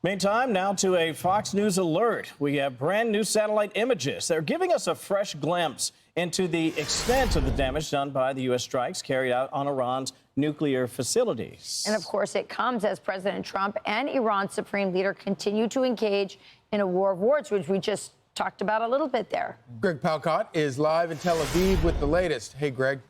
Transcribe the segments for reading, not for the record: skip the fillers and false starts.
Meantime, now to a Fox News alert. We have brand new satellite images. They're giving us a fresh glimpse into the extent of the damage done by the U.S. strikes carried out on Iran's nuclear facilities. And of course, it comes as President Trump and Iran's supreme leader continue to engage in a war of words, which we just talked about a little bit there. Greg Palkot is live in Tel Aviv with the latest. Hey, Greg.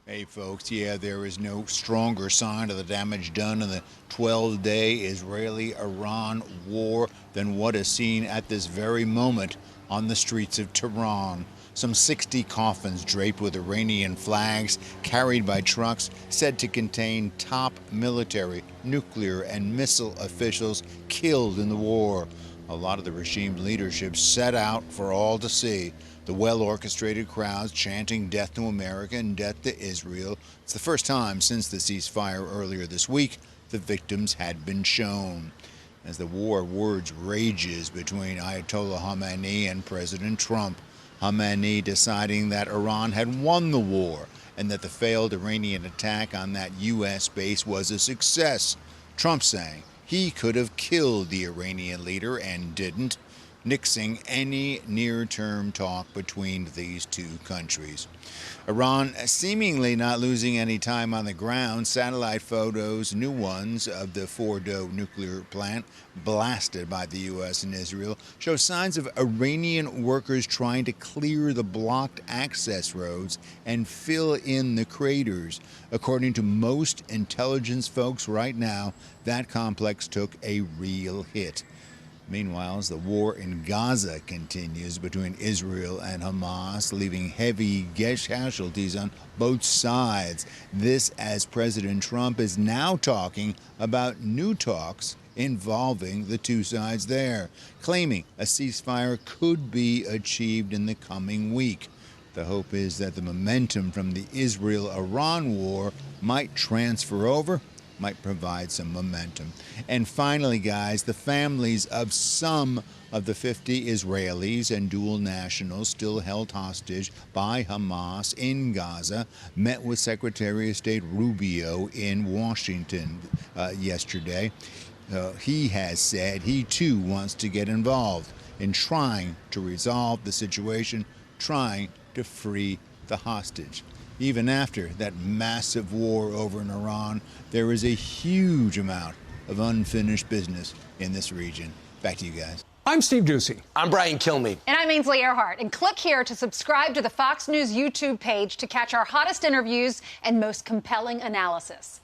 Hey, folks. Yeah, there is no stronger sign of the damage done in the 12-day Israeli-Iran war than what is seen at this very moment on the streets of Tehran. Some 60 coffins draped with Iranian flags carried by trucks said to contain top military, nuclear, and missile officials killed in the war. A lot of the regime's leadership set out for all to see. The well-orchestrated crowds chanting death to America and death to Israel. It's the first time since the ceasefire earlier this week the victims had been shown. As the war of words rages between Ayatollah Khamenei and President Trump, Khamenei deciding that Iran had won the war and that the failed Iranian attack on that U.S. base was a success. Trump saying he could have killed the Iranian leader and didn't, nixing any near-term talk between these two countries. Iran seemingly not losing any time on the ground. Satellite photos, new ones, of the Fordo nuclear plant blasted by the U.S. and Israel show signs of Iranian workers trying to clear the blocked access roads and fill in the craters. According to most intelligence folks right now, that complex took a real hit. Meanwhile, as the war in Gaza continues between Israel and Hamas, leaving heavy casualties on both sides. This as President Trump is now talking about new talks involving the two sides there, claiming a ceasefire could be achieved in the coming week. The hope is that the momentum from the Israel-Iran war might transfer over, might provide some momentum. And finally, guys, the families of some of the 50 Israelis and dual nationals still held hostage by Hamas in Gaza met with Secretary of State Rubio in Washington yesterday. He has said he too wants to get involved in trying to resolve the situation, trying to free the hostage. Even after that massive war over in Iran, there is a huge amount of unfinished business in this region. Back to you guys. I'm Steve Ducey. I'm Brian Kilmeade. And I'm Ainsley Earhart. And click here to subscribe to the Fox News YouTube page to catch our hottest interviews and most compelling analysis.